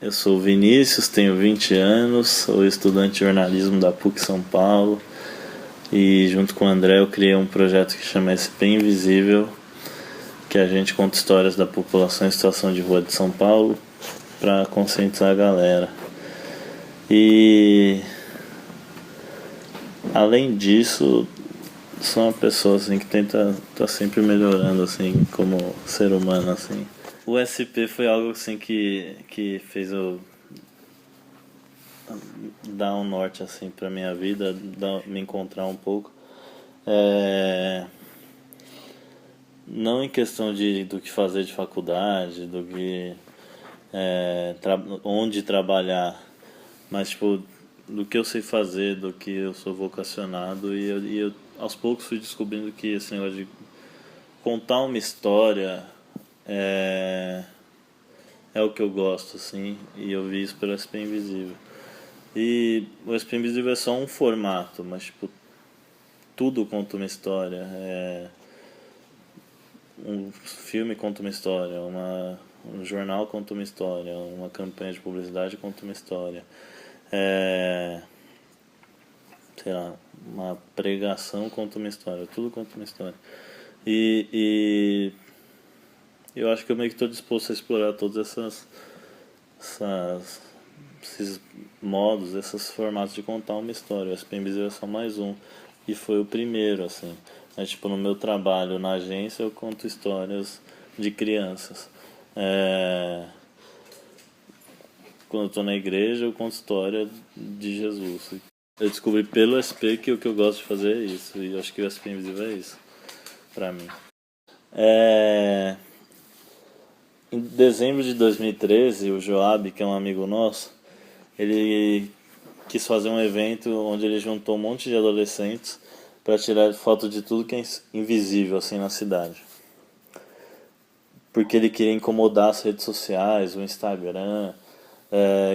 Eu sou o Vinícius, tenho 20 anos, sou estudante de jornalismo da PUC São Paulo e junto com o André eu criei um projeto que chama SP Invisível, que a gente conta histórias da população em situação de rua de São Paulo para conscientizar a galera. E além disso, sou uma pessoa assim que tenta tá sempre melhorando assim como ser humano assim. O SP foi algo assim que fez eu dar um norte assim para minha vida, me encontrar um pouco. É, não em questão do que fazer de faculdade, do que onde trabalhar, mas tipo do que eu sei fazer, do que eu sou vocacionado e eu aos poucos fui descobrindo que esse negócio de contar uma história é, é o que eu gosto assim, e eu vi isso pelo SP Invisível. E o SP Invisível é só um formato, mas tipo tudo conta uma história. Um filme conta uma história, um jornal conta uma história, uma campanha de publicidade conta uma história. É, sei lá, uma pregação conta uma história, tudo conta uma história. E eu acho que eu meio que estou disposto a explorar todas essas esses modos, esses formatos de contar uma história. O SP Invisível é só mais um. E foi o primeiro, assim. É, tipo, no meu trabalho na agência eu conto histórias de crianças. É, quando eu tô na igreja eu conto história de Jesus. Eu descobri pelo SP que o que eu gosto de fazer é isso. E eu acho que o SP Invisível é isso, pra mim. É, em dezembro de 2013, o Joab, que é um amigo nosso, ele quis fazer um evento onde ele juntou um monte de adolescentes para tirar foto de tudo que é invisível assim na cidade. Porque ele queria incomodar as redes sociais, o Instagram,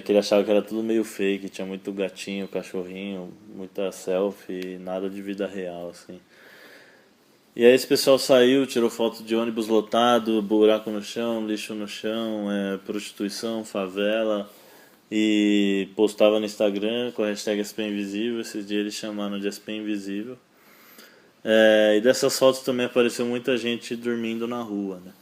que ele achava que era tudo meio fake, tinha muito gatinho, cachorrinho, muita selfie, nada de vida real assim. E aí esse pessoal saiu, tirou foto de ônibus lotado, buraco no chão, lixo no chão, prostituição, favela, e postava no Instagram com a hashtag SP Invisível. Esses dias eles chamaram de SP Invisível. E dessas fotos também apareceu muita gente dormindo na rua, né?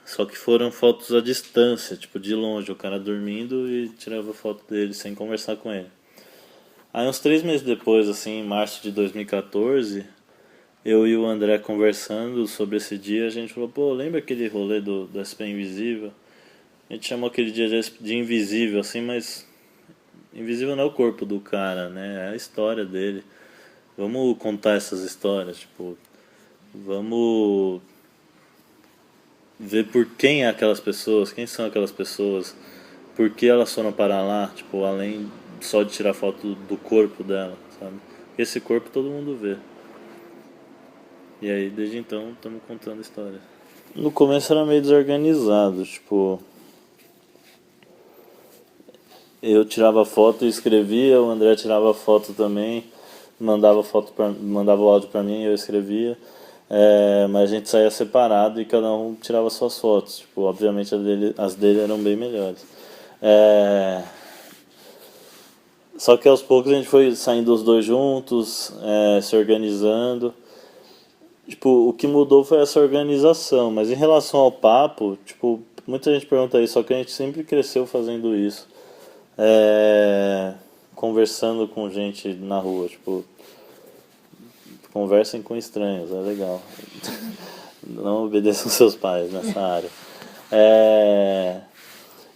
Só que foram fotos à distância, tipo de longe, o cara dormindo e tirava foto dele sem conversar com ele. Aí uns 3 meses depois, assim, em março de 2014, eu e o André conversando sobre esse dia, a gente falou, pô, lembra aquele rolê do SP Invisível? A gente chamou aquele dia de invisível, assim, mas invisível não é o corpo do cara, né? É a história dele. Vamos contar essas histórias, tipo, vamos ver por quem é aquelas pessoas, quem são aquelas pessoas, por que elas foram parar lá, tipo, além só de tirar foto do corpo dela, sabe? Esse corpo todo mundo vê. E aí, desde então, estamos contando histórias. No começo era meio desorganizado, tipo, eu tirava foto e escrevia, o André tirava foto também, mandava o áudio pra mim, eu escrevia. Mas a gente saía separado e cada um tirava suas fotos. Tipo, obviamente as dele eram bem melhores. É, só que aos poucos a gente foi saindo os dois juntos, se organizando. Tipo, o que mudou foi essa organização, mas em relação ao papo, tipo, muita gente pergunta isso, só que a gente sempre cresceu fazendo isso. É, conversando com gente na rua, tipo, conversem com estranhos, é legal. Não obedeçam seus pais nessa área. É,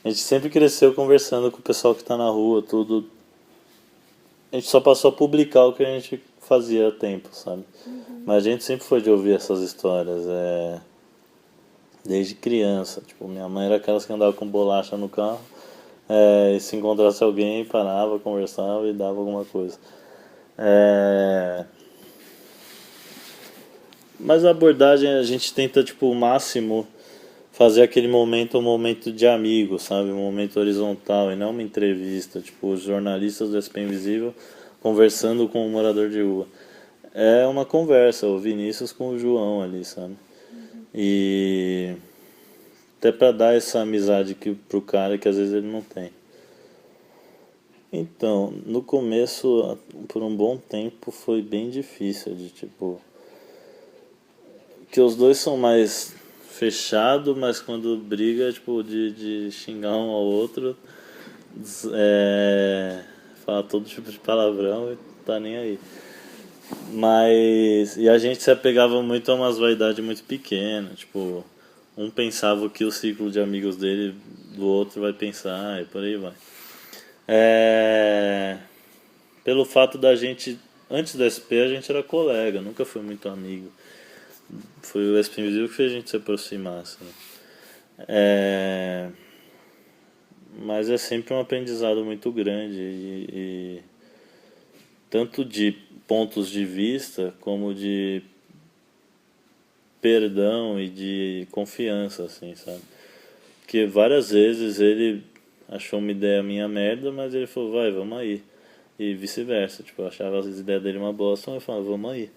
a gente sempre cresceu conversando com o pessoal que tá na rua, tudo. A gente só passou a publicar o que a gente fazia há tempo, sabe? Mas a gente sempre foi de ouvir essas histórias, desde criança. Tipo, minha mãe era aquelas que andava com bolacha no carro, e se encontrasse alguém, parava, conversava e dava alguma coisa. É, mas a abordagem a gente tenta, tipo, o máximo fazer aquele momento um momento de amigo, sabe? Um momento horizontal e não uma entrevista. Tipo, os jornalistas do SP Invisível conversando com um morador de rua. É uma conversa, o Vinícius com o João ali, sabe? E Até pra dar essa amizade pro cara que às vezes ele não tem. Então, no começo, por um bom tempo, foi bem difícil de tipo. Que os dois são mais fechados, mas quando briga, tipo, de xingar um ao outro, é, fala todo tipo de palavrão e tá nem aí. Mas. E a gente se apegava muito a umas vaidades muito pequenas. Tipo, um pensava o que o ciclo de amigos dele do outro vai pensar e por aí vai. É, pelo fato da gente. Antes do SP a gente era colega, nunca foi muito amigo. Foi o SP Invisível que fez a gente se aproximar, assim. É, mas é sempre um aprendizado muito grande e tanto de pontos de vista como de perdão e de confiança, assim, sabe? Porque várias vezes ele achou uma ideia minha merda, mas ele falou, vai, vamos aí. E vice-versa, tipo, eu achava as ideias dele uma bosta, mas eu falava, vamos aí.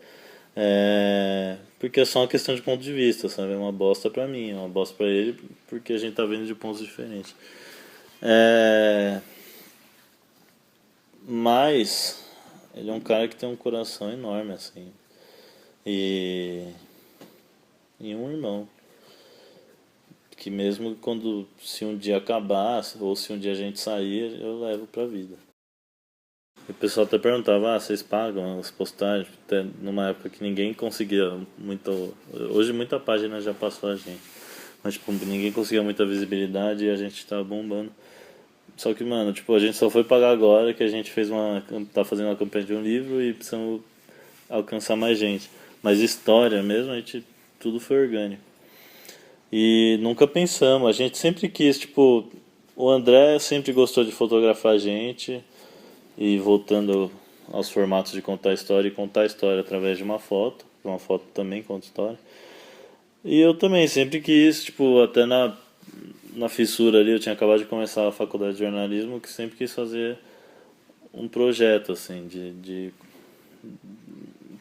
Porque é só uma questão de ponto de vista, sabe? É uma bosta pra mim, é uma bosta pra ele, porque a gente tá vendo de pontos diferentes. É, mas ele é um cara que tem um coração enorme, assim. E, e um irmão. Que mesmo quando, se um dia acabar, ou se um dia a gente sair, eu levo pra vida. E o pessoal até perguntava, vocês pagam as postagens? Até numa época que ninguém conseguia muito. Hoje muita página já passou a gente. Mas tipo, ninguém conseguia muita visibilidade e a gente tava bombando. Só que, mano, tipo, a gente só foi pagar agora que a gente fez tá fazendo uma campanha de um livro e precisamos alcançar mais gente. Mas história mesmo, a gente. Tudo foi orgânico. E nunca pensamos, a gente sempre quis, tipo, o André sempre gostou de fotografar a gente e voltando aos formatos de contar história e contar a história através de uma foto também conta história. E eu também sempre quis, tipo, até na fissura ali, eu tinha acabado de começar a faculdade de jornalismo, que sempre quis fazer um projeto, assim, de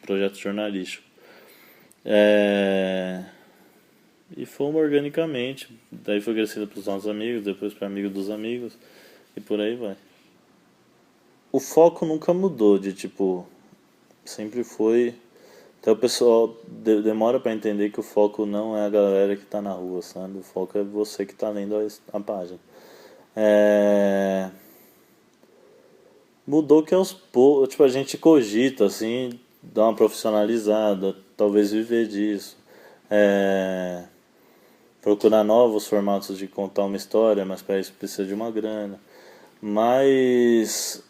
projeto jornalístico. É... E fomos organicamente. Daí foi crescendo para os nossos amigos, depois para amigos dos amigos, e por aí vai. O foco nunca mudou, de tipo, sempre foi. Até o pessoal demora para entender que o foco não é a galera que tá na rua, sabe? O foco é você que tá lendo a página. É... Mudou que aos poucos, tipo, a gente cogita, assim, dar uma profissionalizada, talvez viver disso. É... Procurar novos formatos de contar uma história, mas para isso precisa de uma grana. Mas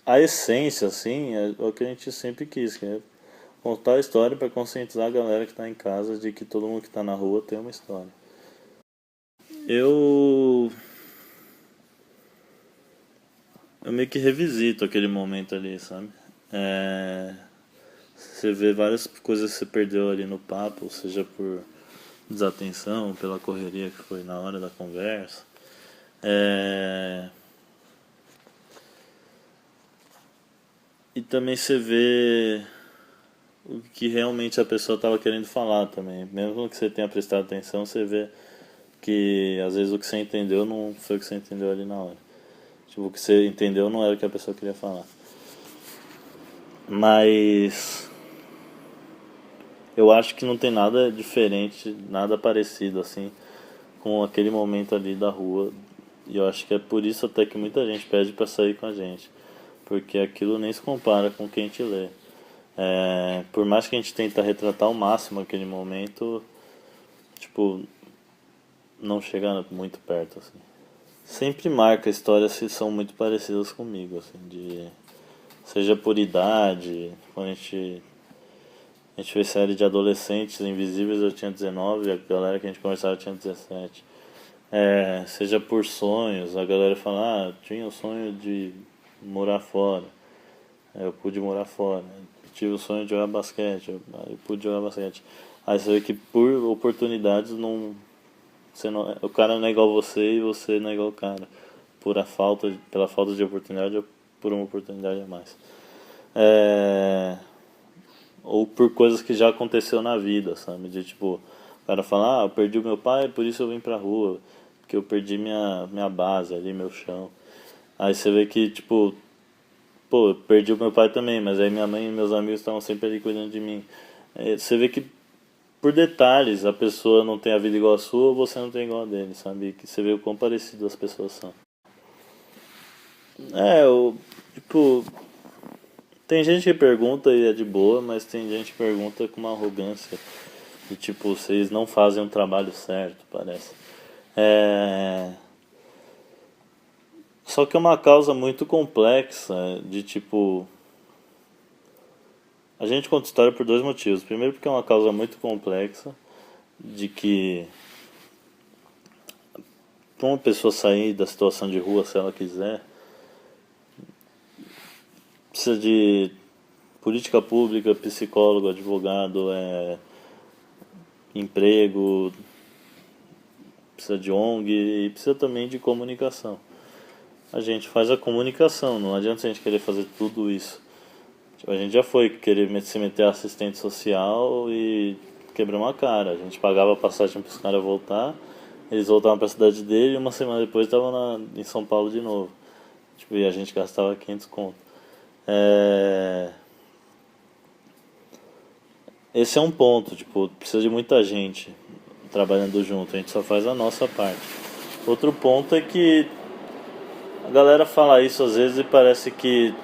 a essência, assim, é o que a gente sempre quis, que é contar a história para conscientizar a galera que está em casa de que todo mundo que está na rua tem uma história. Eu eu meio que revisito aquele momento ali, sabe? É, você vê várias coisas que você perdeu ali no papo, seja por desatenção, pela correria que foi na hora da conversa. É, e também você vê o que realmente a pessoa estava querendo falar também. Mesmo que você tenha prestado atenção, você vê que às vezes o que você entendeu não foi o que você entendeu ali na hora. Tipo, o que você entendeu não era o que a pessoa queria falar. Mas eu acho que não tem nada diferente, nada parecido assim com aquele momento ali da rua. E eu acho que é por isso até que muita gente pede pra sair com a gente. Porque aquilo nem se compara com o que a gente lê. Por mais que a gente tenta retratar ao máximo aquele momento, tipo, não chega muito perto, assim. Sempre marca histórias que são muito parecidas comigo, assim, seja por idade, quando a gente fez série de adolescentes invisíveis eu tinha 19, a galera que a gente conversava tinha 17. Seja por sonhos, a galera fala, tinha o sonho de morar fora, eu pude morar fora. Tive o sonho de jogar basquete, eu pude jogar basquete. Aí você vê que por oportunidades não, o cara não é igual você e você não é igual o cara. Pela falta de oportunidade ou por uma oportunidade a mais. Ou por coisas que já aconteceu na vida, sabe? De tipo, O cara fala, eu perdi o meu pai, por isso eu vim pra rua. Porque eu perdi minha base ali, meu chão. Aí você vê que, tipo, pô, eu perdi o meu pai também, mas aí minha mãe e meus amigos estavam sempre ali cuidando de mim. Você vê que por detalhes a pessoa não tem a vida igual a sua ou você não tem igual a dele, sabe? Que você vê o quão parecido as pessoas são. Tipo, tem gente que pergunta e é de boa, mas tem gente que pergunta com uma arrogância. E tipo, vocês não fazem um trabalho certo, parece. É... Só que é uma causa muito complexa, de tipo. A gente conta história por dois motivos. Primeiro porque é uma causa muito complexa, de que para uma pessoa sair da situação de rua se ela quiser, precisa de política pública, psicólogo, advogado, emprego, precisa de ONG e precisa também de comunicação. A gente faz a comunicação, não adianta a gente querer fazer tudo isso. Tipo, a gente já foi querer se meter assistente social e quebrar uma cara. A gente pagava a passagem para os caras voltar, eles voltavam para a cidade dele e uma semana depois estavam em São Paulo de novo. Tipo, e a gente gastava 500 conto. Esse é um ponto, tipo, precisa de muita gente trabalhando junto, a gente só faz a nossa parte. Outro ponto é que a galera fala isso às vezes e parece que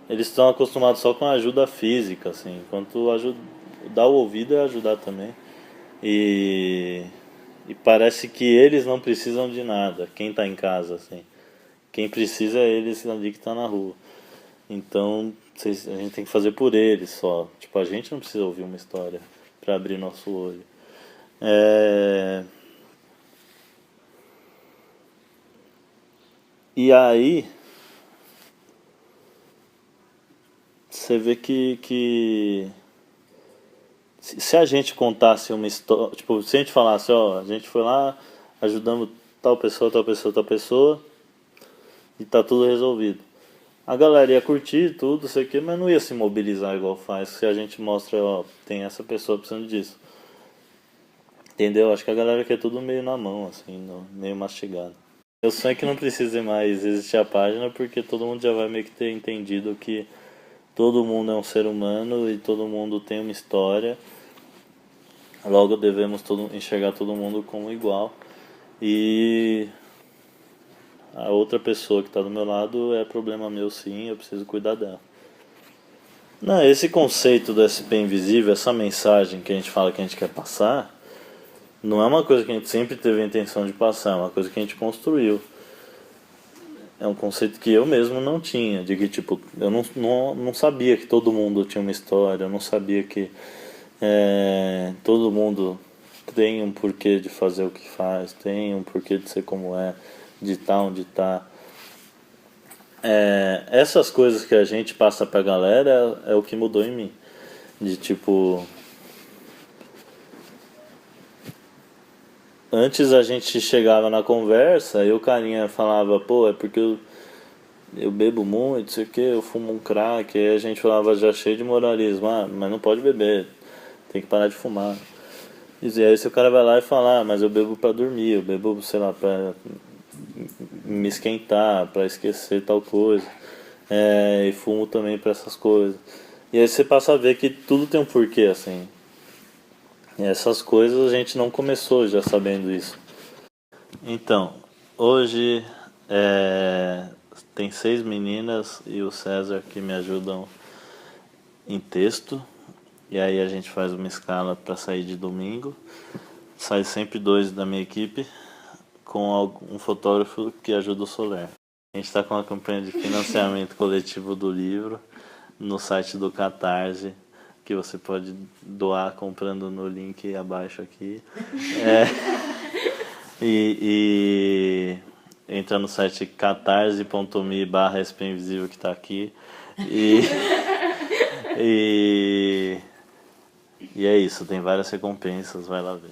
eles estão acostumados só com a ajuda física, assim, enquanto dar o ouvido é ajudar também. E, e parece que eles não precisam de nada, quem tá em casa, assim. Quem precisa é eles ali que tá na rua. Então a gente tem que fazer por eles só. Tipo, a gente não precisa ouvir uma história pra abrir nosso olho. É... E aí você vê que se a gente contasse uma história, tipo, se a gente falasse, ó, a gente foi lá, ajudamos tal pessoa, tal pessoa, tal pessoa, e tá tudo resolvido. A galera ia curtir tudo, sei o que, mas não ia se mobilizar igual faz se a gente mostra, ó, tem essa pessoa precisando disso. Entendeu? Acho que a galera quer tudo meio na mão, assim, meio mastigado. Eu sonho que não precise mais existir a página, porque todo mundo já vai meio que ter entendido que todo mundo é um ser humano e todo mundo tem uma história. Logo devemos enxergar todo mundo como igual. E a outra pessoa que está do meu lado é problema meu, sim, eu preciso cuidar dela. Não, esse conceito do SP invisível, essa mensagem que a gente fala que a gente quer passar, não é uma coisa que a gente sempre teve a intenção de passar, é uma coisa que a gente construiu. É um conceito que eu mesmo não tinha, de que tipo, eu não sabia que todo mundo tinha uma história, eu não sabia que todo mundo tem um porquê de fazer o que faz, tem um porquê de ser como é, de estar onde está. Essas coisas que a gente passa pra galera é o que mudou em mim. De tipo. Antes a gente chegava na conversa e o carinha falava, pô, é porque eu bebo muito, sei o que, eu fumo um crack, aí a gente falava já cheio de moralismo, mas não pode beber, tem que parar de fumar. E aí se o cara vai lá e fala, mas eu bebo pra dormir, eu bebo, sei lá, pra me esquentar, pra esquecer tal coisa. E fumo também pra essas coisas. E aí você passa a ver que tudo tem um porquê, assim. E essas coisas a gente não começou já sabendo isso. Então, hoje tem 6 meninas e o César que me ajudam em texto. E aí a gente faz uma escala para sair de domingo. Sai sempre 2 da minha equipe com um fotógrafo que ajuda o Soler. A gente está com uma campanha de financiamento coletivo do livro no site do Catarse, que você pode doar comprando no link abaixo aqui. E entra no site catarse.me/spinvisível que está aqui. E, e é isso, tem várias recompensas, vai lá ver.